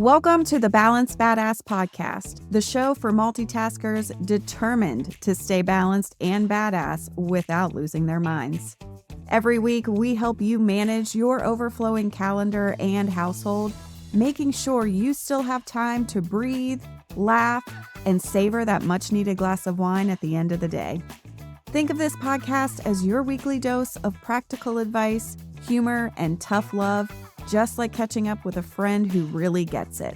Welcome to the Balanced Badass Podcast, the show for multitaskers determined to stay balanced and badass without losing their minds. Every week, we help you manage your overflowing calendar and household, making sure you still have time to breathe, laugh, and savor that much-needed glass of wine at the end of the day. Think of this podcast as your weekly dose of practical advice, humor, and tough love, just like catching up with a friend who really gets it.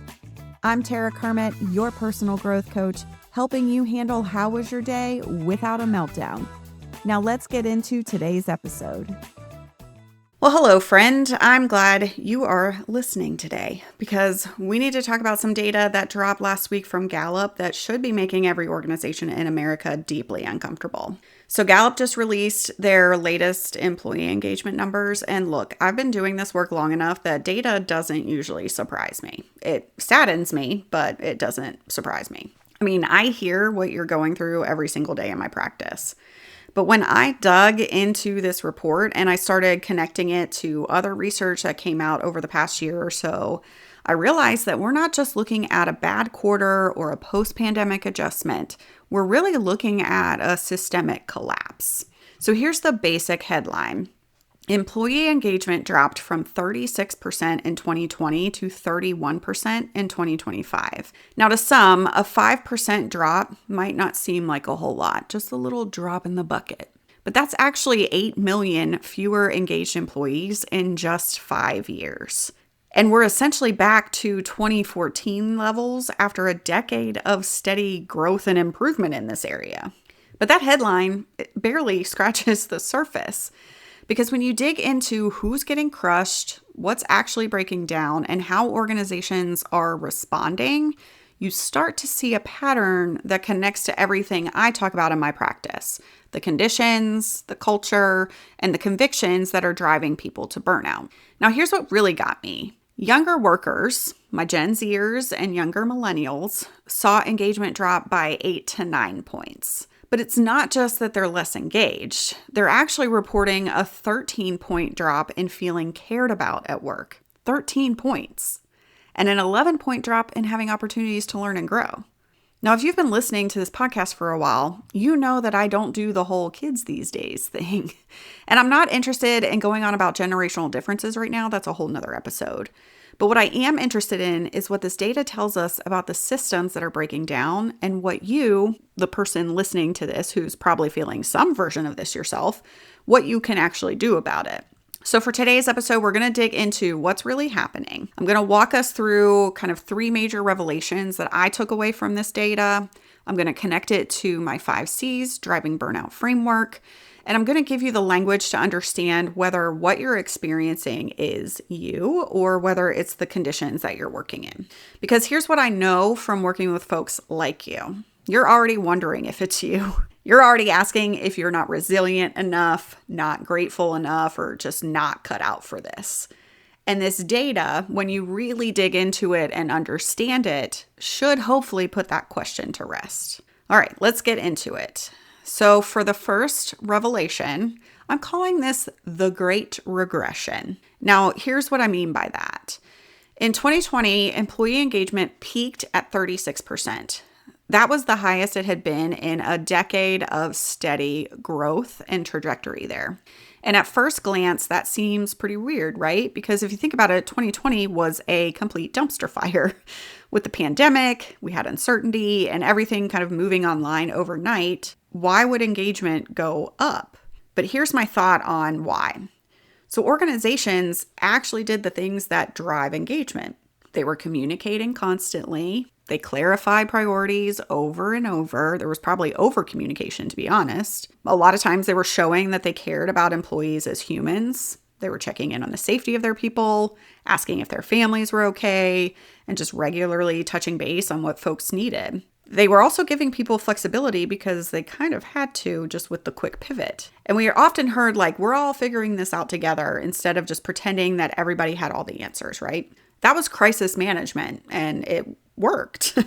I'm Tara Kermiet, your personal growth coach, helping you handle how was your day without a meltdown. Now let's get into today's episode. Well, hello, friend. I'm glad you are listening today because we need to talk about some data that dropped last week from Gallup that should be making every organization in America deeply uncomfortable. So Gallup just released their latest employee engagement numbers. And look, I've been doing this work long enough that data doesn't usually surprise me. It saddens me, but it doesn't surprise me. I mean, I hear what you're going through every single day in my practice. But when I dug into this report and I started connecting it to other research that came out over the past year or so, I realized that we're not just looking at a bad quarter or a post-pandemic adjustment. We're really looking at a systemic collapse. So here's the basic headline. Employee engagement dropped from 36% in 2020 to 31% in 2025. Now, to some, a 5% drop might not seem like a whole lot, just a little drop in the bucket. But that's actually 8 million fewer engaged employees in just 5 years. And we're essentially back to 2014 levels after a decade of steady growth and improvement in this area. But that headline barely scratches the surface. Because when you dig into who's getting crushed, what's actually breaking down, and how organizations are responding, you start to see a pattern that connects to everything I talk about in my practice. The conditions, the culture, and the convictions that are driving people to burnout. Now, here's what really got me. Younger workers, my Gen Zers and younger millennials, saw engagement drop by 8 to 9 points. But it's not just that they're less engaged. They're actually reporting a 13-point drop in feeling cared about at work. 13 points. And an 11-point drop in having opportunities to learn and grow. Now, if you've been listening to this podcast for a while, you know that I don't do the whole kids these days thing. And I'm not interested in going on about generational differences right now. That's a whole nother episode. But what I am interested in is what this data tells us about the systems that are breaking down and what you, the person listening to this, who's probably feeling some version of this yourself, what you can actually do about it. So for today's episode, we're going to dig into what's really happening. I'm going to walk us through kind of 3 major revelations that I took away from this data. I'm going to connect it to my 5 C's driving burnout framework. And I'm going to give you the language to understand whether what you're experiencing is you or whether it's the conditions that you're working in. Because here's what I know from working with folks like you. You're already wondering if it's you. You're already asking if you're not resilient enough, not grateful enough, or just not cut out for this. And this data, when you really dig into it and understand it, should hopefully put that question to rest. All right, let's get into it. So for the first revelation, I'm calling this the Great Regression. Now, here's what I mean by that. In 2020, employee engagement peaked at 36%. That was the highest it had been in a decade of steady growth and trajectory there. And at first glance, that seems pretty weird, right? Because if you think about it, 2020 was a complete dumpster fire. With the pandemic, we had uncertainty and everything kind of moving online overnight. Why would engagement go up? But here's my thought on why. So organizations actually did the things that drive engagement. They were communicating constantly. They clarified priorities over and over. There was probably over communication, to be honest. A lot of times they were showing that they cared about employees as humans. They were checking in on the safety of their people, asking if their families were okay, and just regularly touching base on what folks needed. They were also giving people flexibility because they kind of had to, just with the quick pivot. And we are often heard like, we're all figuring this out together instead of just pretending that everybody had all the answers, right? That was crisis management and it worked.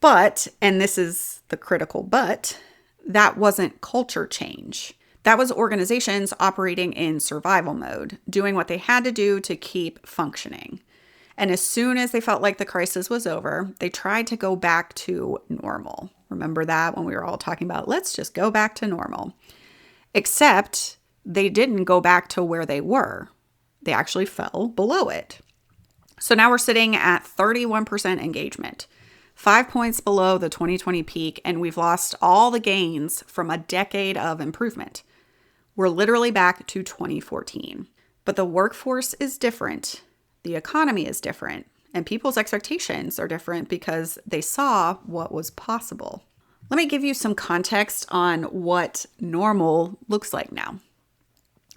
But, and this is the critical but, that wasn't culture change. That was organizations operating in survival mode, doing what they had to do to keep functioning. And as soon as they felt like the crisis was over, they tried to go back to normal. Remember that when we were all talking about, let's just go back to normal. Except they didn't go back to where they were. They actually fell below it. So now we're sitting at 31% engagement, 5 points below the 2020 peak, and we've lost all the gains from a decade of improvement. We're literally back to 2014. But the workforce is different. The economy is different. And people's expectations are different because they saw what was possible. Let me give you some context on what normal looks like now.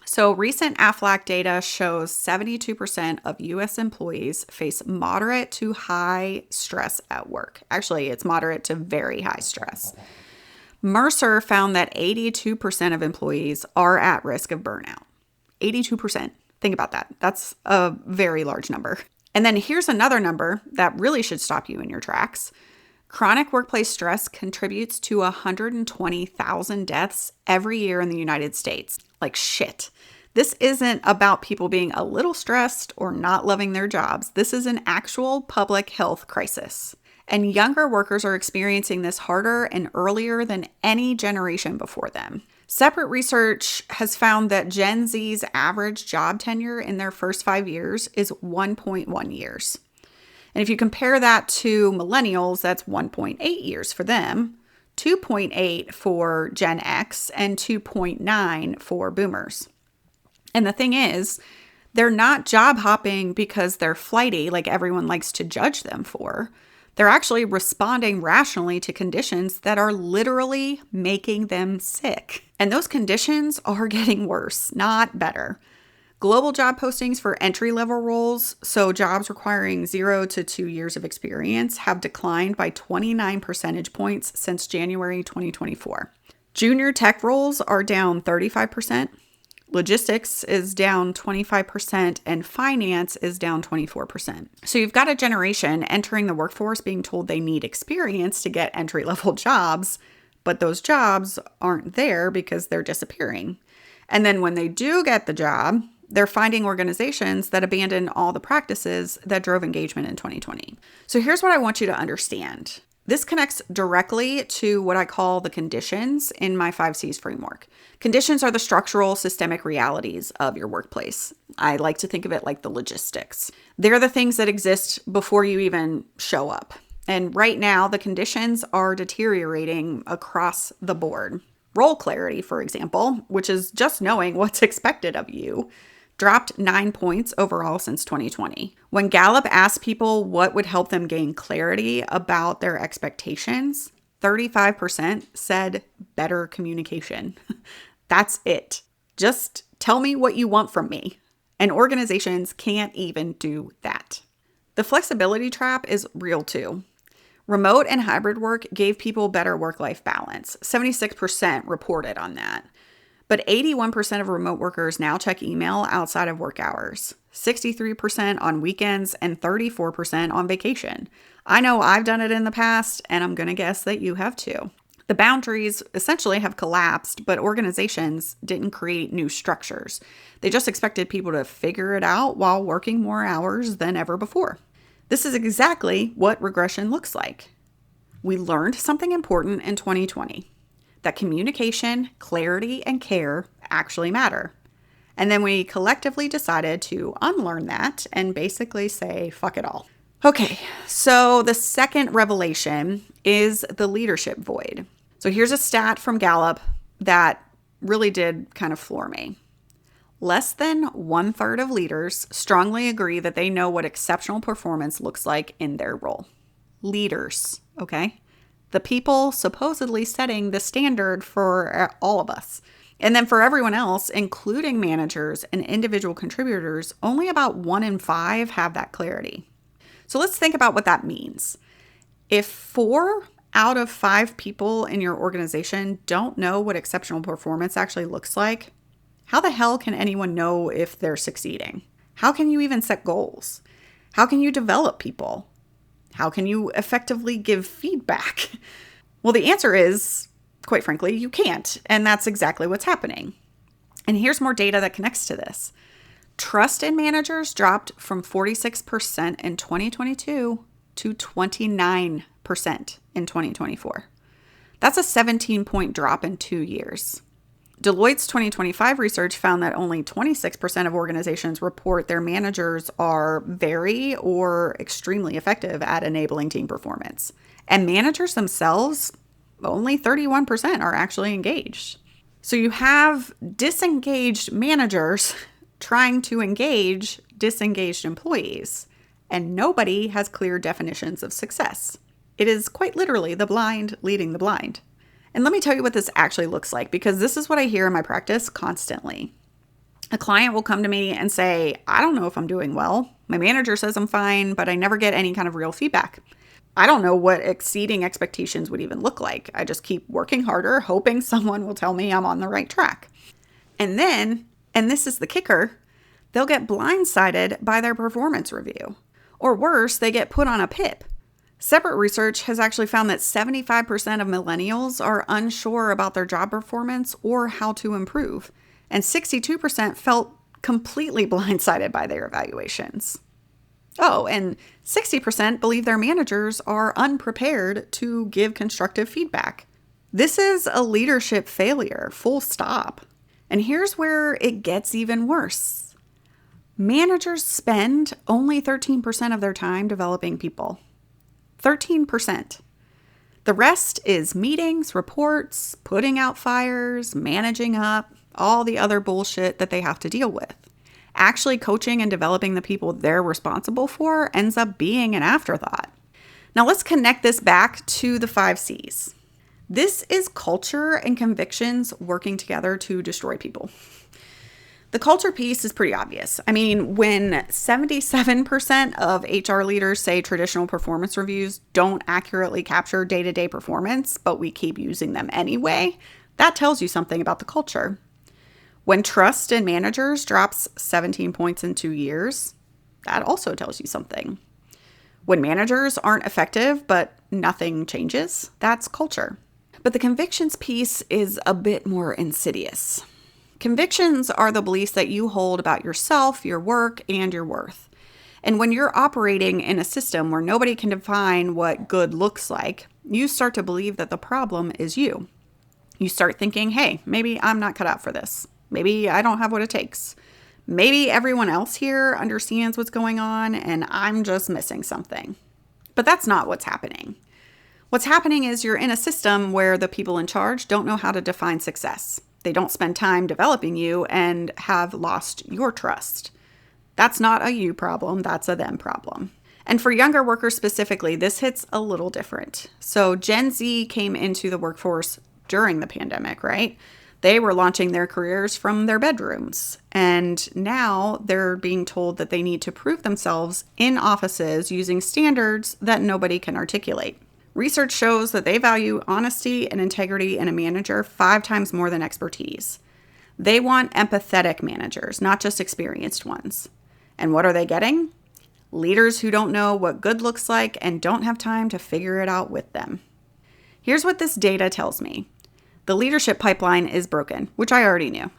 So recent AFLAC data shows 72% of U.S. employees face moderate to high stress at work. Actually, it's moderate to very high stress. Mercer found that 82% of employees are at risk of burnout. 82%. Think about that. That's a very large number. And then here's another number that really should stop you in your tracks. Chronic workplace stress contributes to 120,000 deaths every year in the United States. Like shit. This isn't about people being a little stressed or not loving their jobs. This is an actual public health crisis. And younger workers are experiencing this harder and earlier than any generation before them. Separate research has found that Gen Z's average job tenure in their first 5 years is 1.1 years. And if you compare that to millennials, that's 1.8 years for them, 2.8 for Gen X, and 2.9 for boomers. And the thing is, they're not job hopping because they're flighty like everyone likes to judge them for. They're actually responding rationally to conditions that are literally making them sick. And those conditions are getting worse, not better. Global job postings for entry-level roles, so jobs requiring 0 to 2 years of experience, have declined by 29 percentage points since January 2024. Junior tech roles are down 35%. Logistics is down 25%, and finance is down 24%. So you've got a generation entering the workforce being told they need experience to get entry-level jobs, but those jobs aren't there because they're disappearing. And then when they do get the job, they're finding organizations that abandon all the practices that drove engagement in 2020. So here's what I want you to understand. This connects directly to what I call the conditions in my 5 C's framework. Conditions are the structural, systemic realities of your workplace. I like to think of it like the logistics. They're the things that exist before you even show up. And right now, the conditions are deteriorating across the board. Role clarity, for example, which is just knowing what's expected of you, dropped 9 points overall since 2020. When Gallup asked people what would help them gain clarity about their expectations, 35% said better communication. That's it. Just tell me what you want from me. And organizations can't even do that. The flexibility trap is real too. Remote and hybrid work gave people better work-life balance. 76% reported on that. But 81% of remote workers now check email outside of work hours, 63% on weekends, and 34% on vacation. I know I've done it in the past, and I'm going to guess that you have too. The boundaries essentially have collapsed, but organizations didn't create new structures. They just expected people to figure it out while working more hours than ever before. This is exactly what regression looks like. We learned something important in 2020. That communication, clarity, and care actually matter. And then we collectively decided to unlearn that and basically say, fuck it all. Okay, so the second revelation is the leadership void. So here's a stat from Gallup that really did kind of floor me. Less than 1/3 of leaders strongly agree that they know what exceptional performance looks like in their role. Leaders, okay? The people supposedly setting the standard for all of us. And then for everyone else, including managers and individual contributors, only about 1 in 5 have that clarity. So let's think about what that means. If 4 out of 5 people in your organization don't know what exceptional performance actually looks like, how the hell can anyone know if they're succeeding? How can you even set goals? How can you develop people? How can you effectively give feedback? Well, the answer is, quite frankly, you can't. And that's exactly what's happening. And here's more data that connects to this. Trust in managers dropped from 46% in 2022 to 29% in 2024. That's a 17-point drop in 2 years. Deloitte's 2025 research found that only 26% of organizations report their managers are very or extremely effective at enabling team performance. And managers themselves, only 31% are actually engaged. So you have disengaged managers trying to engage disengaged employees, and nobody has clear definitions of success. It is quite literally the blind leading the blind. And let me tell you what this actually looks like, because this is what I hear in my practice constantly. A client will come to me and say, I don't know if I'm doing well. My manager says I'm fine, but I never get any kind of real feedback. I don't know what exceeding expectations would even look like. I just keep working harder, hoping someone will tell me I'm on the right track. And then, and this is the kicker, they'll get blindsided by their performance review. Or worse, they get put on a PIP. Separate research has actually found that 75% of millennials are unsure about their job performance or how to improve, and 62% felt completely blindsided by their evaluations. Oh, and 60% believe their managers are unprepared to give constructive feedback. This is a leadership failure, full stop. And here's where it gets even worse. Managers spend only 13% of their time developing people. 13%. The rest is meetings, reports, putting out fires, managing up, all the other bullshit that they have to deal with. Actually coaching and developing the people they're responsible for ends up being an afterthought. Now let's connect this back to the 5 C's. This is culture and convictions working together to destroy people. The culture piece is pretty obvious. I mean, when 77% of HR leaders say traditional performance reviews don't accurately capture day-to-day performance, but we keep using them anyway, that tells you something about the culture. When trust in managers drops 17 points in 2 years, that also tells you something. When managers aren't effective, but nothing changes, that's culture. But the convictions piece is a bit more insidious. Convictions are the beliefs that you hold about yourself, your work, and your worth. And when you're operating in a system where nobody can define what good looks like, you start to believe that the problem is you. You start thinking, hey, maybe I'm not cut out for this. Maybe I don't have what it takes. Maybe everyone else here understands what's going on and I'm just missing something. But that's not what's happening. What's happening is you're in a system where the people in charge don't know how to define success. They don't spend time developing you and have lost your trust. That's not a you problem, that's a them problem. And for younger workers specifically, this hits a little different. So Gen Z came into the workforce during the pandemic, right? They were launching their careers from their bedrooms. And now they're being told that they need to prove themselves in offices using standards that nobody can articulate. Research shows that they value honesty and integrity in a manager 5 times more than expertise. They want empathetic managers, not just experienced ones. And what are they getting? Leaders who don't know what good looks like and don't have time to figure it out with them. Here's what this data tells me. The leadership pipeline is broken, which I already knew.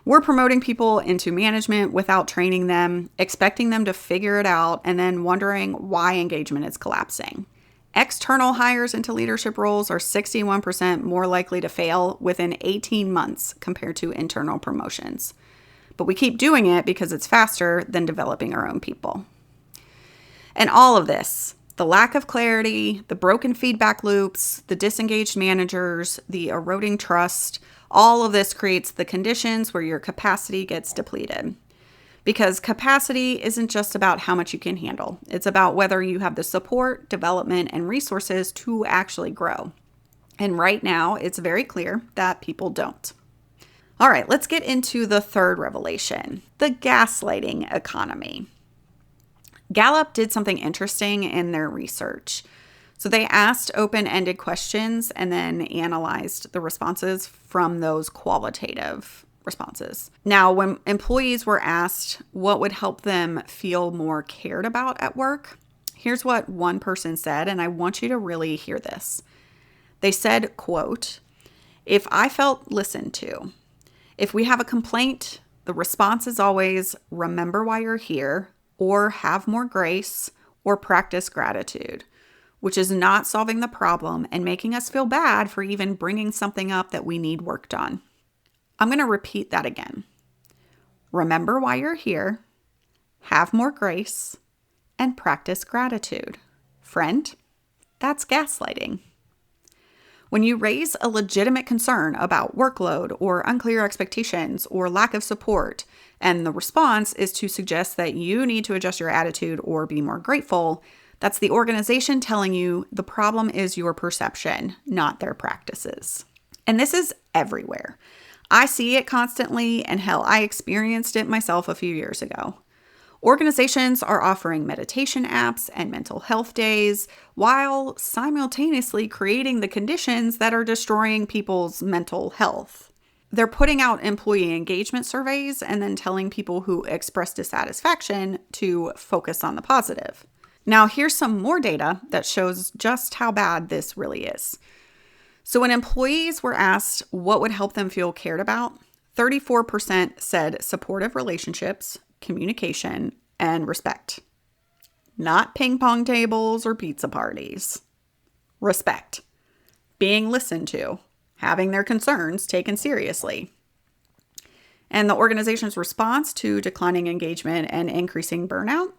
We're promoting people into management without training them, expecting them to figure it out, and then wondering why engagement is collapsing. External hires into leadership roles are 61% more likely to fail within 18 months compared to internal promotions. But we keep doing it because it's faster than developing our own people. And all of this, the lack of clarity, the broken feedback loops, the disengaged managers, the eroding trust, all of this creates the conditions where your capacity gets depleted. Because capacity isn't just about how much you can handle. It's about whether you have the support, development, and resources to actually grow. And right now, it's very clear that people don't. All right, let's get into the third revelation, the gaslighting economy. Gallup did something interesting in their research. So they asked open-ended questions and then analyzed the responses from those qualitative responses. Now, when employees were asked what would help them feel more cared about at work, here's what one person said, and I want you to really hear this. They said, quote, "If I felt listened to, if we have a complaint, the response is always remember why you're here, or have more grace, or practice gratitude, which is not solving the problem and making us feel bad for even bringing something up that we need worked on. I'm going to repeat that again. Remember why you're here, have more grace, and practice gratitude. Friend, that's gaslighting. When you raise a legitimate concern about workload or unclear expectations or lack of support, and the response is to suggest that you need to adjust your attitude or be more grateful, that's the organization telling you the problem is your perception, not their practices. And this is everywhere. I see it constantly, and hell, I experienced it myself a few years ago. Organizations are offering meditation apps and mental health days while simultaneously creating the conditions that are destroying people's mental health. They're putting out employee engagement surveys and then telling people who express dissatisfaction to focus on the positive. Now, here's some more data that shows just how bad this really is. So when employees were asked what would help them feel cared about, 34% said supportive relationships, communication, and respect. Not ping pong tables or pizza parties. Respect. Being listened to. Having their concerns taken seriously. And the organization's response to declining engagement and increasing burnout?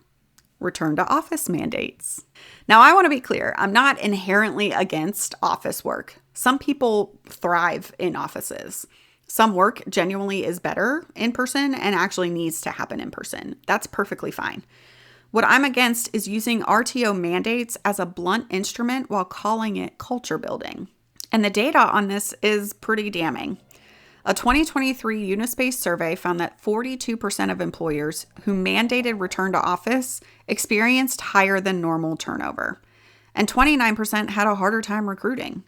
Return to office mandates. Now, I want to be clear. I'm not inherently against office work. Some people thrive in offices. Some work genuinely is better in person and actually needs to happen in person. That's perfectly fine. What I'm against is using RTO mandates as a blunt instrument while calling it culture building. And the data on this is pretty damning. A 2023 Unispace survey found that 42% of employers who mandated return to office experienced higher than normal turnover, and 29% had a harder time recruiting.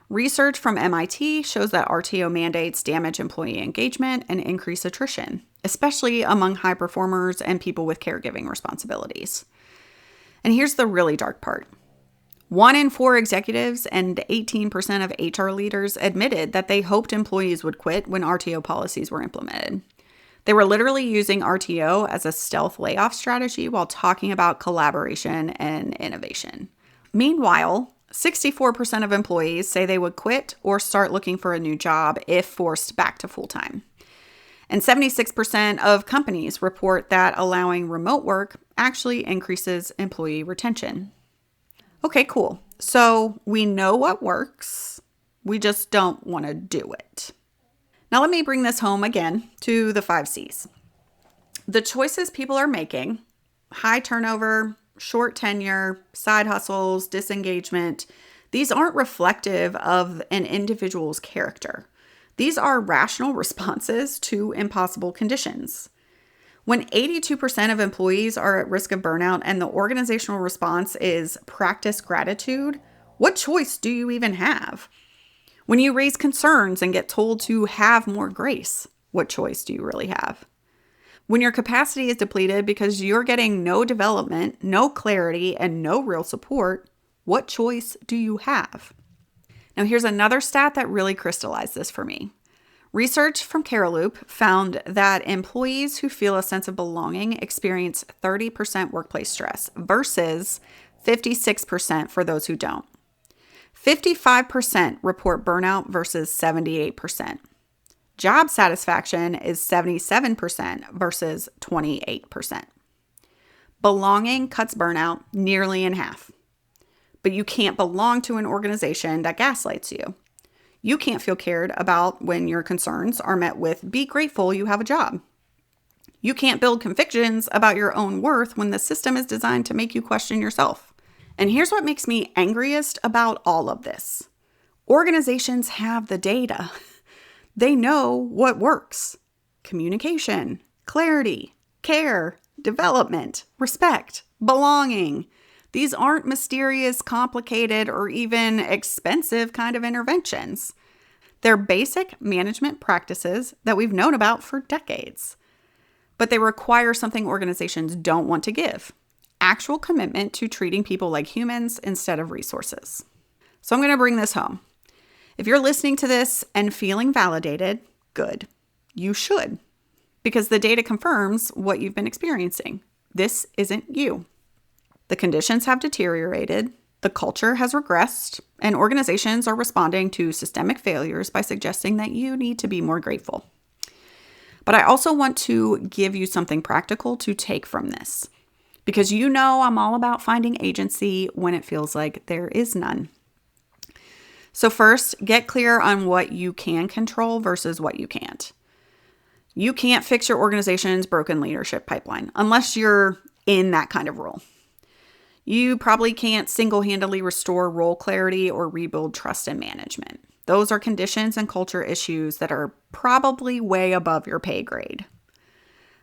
Research from MIT shows that RTO mandates damage employee engagement and increase attrition, especially among high performers and people with caregiving responsibilities. And here's the really dark part. 1 in 4 executives and 18% of HR leaders admitted that they hoped employees would quit when RTO policies were implemented. They were literally using RTO as a stealth layoff strategy while talking about collaboration and innovation. Meanwhile, 64% of employees say they would quit or start looking for a new job if forced back to full-time. And 76% of companies report that allowing remote work actually increases employee retention. Okay, cool. So we know what works. We just don't want to do it. Now let me bring this home again to the 5 C's. The choices people are making, high turnover, short tenure, side hustles, disengagement, these aren't reflective of an individual's character. These are rational responses to impossible conditions. When 82% of employees are at risk of burnout and the organizational response is practice gratitude, what choice do you even have? When you raise concerns and get told to have more grace, what choice do you really have? When your capacity is depleted because you're getting no development, no clarity, and no real support, what choice do you have? Now, here's another stat that really crystallized this for me. Research from Gallup found that employees who feel a sense of belonging experience 30% workplace stress versus 56% for those who don't. 55% report burnout versus 78%. Job satisfaction is 77% versus 28%. Belonging cuts burnout nearly in half. But you can't belong to an organization that gaslights you. You can't feel cared about when your concerns are met with, be grateful you have a job. You can't build convictions about your own worth when the system is designed to make you question yourself. And here's what makes me angriest about all of this. Organizations have the data. They know what works. Communication, clarity, care, development, respect, belonging. These aren't mysterious, complicated, or even expensive kind of interventions. They're basic management practices that we've known about for decades. But they require something organizations don't want to give: actual commitment to treating people like humans instead of resources. So I'm going to bring this home. If you're listening to this and feeling validated, good. You should. because the data confirms what you've been experiencing. This isn't you. The conditions have deteriorated, the culture has regressed, and organizations are responding to systemic failures by suggesting that you need to be more grateful. But I also want to give you something practical to take from this, because you know I'm all about finding agency when it feels like there is none. So first, get clear on what you can control versus what you can't. You can't fix your organization's broken leadership pipeline unless you're in that kind of role. You probably can't single-handedly restore role clarity or rebuild trust in management. Those are conditions and culture issues that are probably way above your pay grade.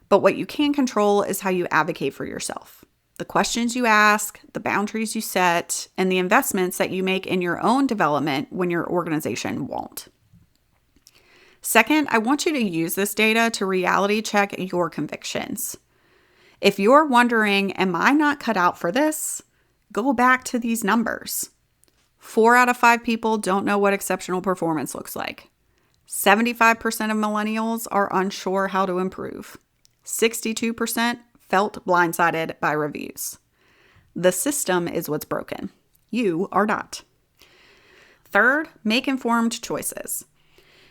But what you can control is how you advocate for yourself. The questions you ask, the boundaries you set, and the investments that you make in your own development when your organization won't. Second, I want you to use this data to reality check your convictions. If you're wondering, am I not cut out for this? Go back to these numbers. 4 out of 5 people don't know what exceptional performance looks like. 75% of millennials are unsure how to improve. 62% felt blindsided by reviews. The system is what's broken. You are not. Third, make informed choices.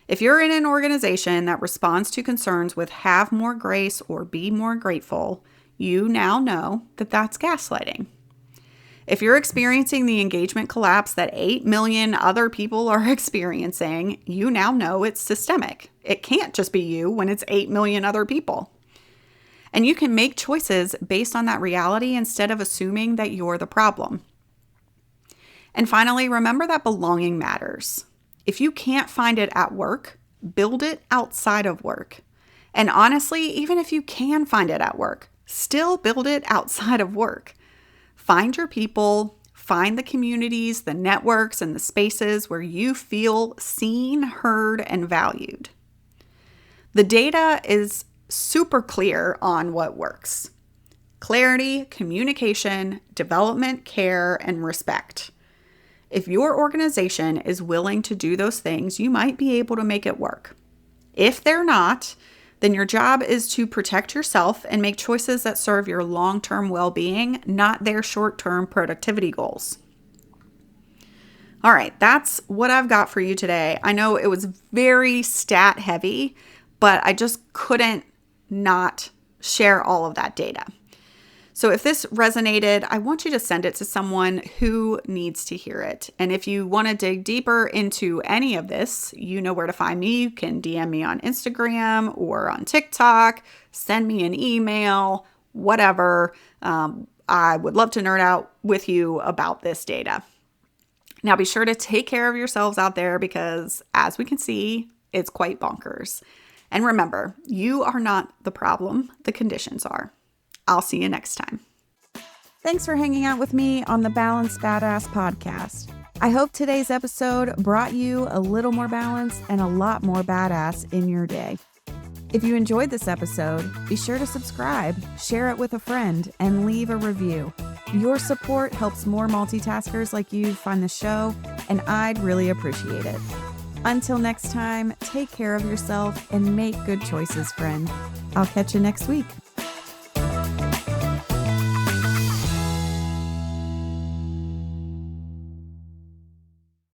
If you're in an organization that responds to concerns with have more grace or be more grateful, you now know that that's gaslighting. If you're experiencing the engagement collapse that 8 million other people are experiencing, you now know it's systemic. It can't just be you when it's 8 million other people. And you can make choices based on that reality instead of assuming that you're the problem. And finally, remember that belonging matters. If you can't find it at work, build it outside of work. And honestly, even if you can find it at work, still build it outside of work. Find your people, find the communities, the networks, and the spaces where you feel seen, heard, and valued. The data is super clear on what works. Clarity, communication, development, care, and respect. If your organization is willing to do those things, you might be able to make it work. If they're not, then your job is to protect yourself and make choices that serve your long-term well-being, not their short-term productivity goals. All right, that's what I've got for you today. I know it was very stat heavy, but I just couldn't not share all of that data. So if this resonated, I want you to send it to someone who needs to hear it. And if you want to dig deeper into any of this, you know where to find me. You can DM me on Instagram or on TikTok, send me an email, whatever. I would love to nerd out with you about this data. Now be sure to take care of yourselves out there because as we can see, it's quite bonkers. And remember, you are not the problem, the conditions are. I'll see you next time. Thanks for hanging out with me on the Balanced Badass podcast. I hope today's episode brought you a little more balance and a lot more badass in your day. If you enjoyed this episode, be sure to subscribe, share it with a friend, and leave a review. Your support helps more multitaskers like you find the show, and I'd really appreciate it. Until next time, take care of yourself and make good choices, friend. I'll catch you next week.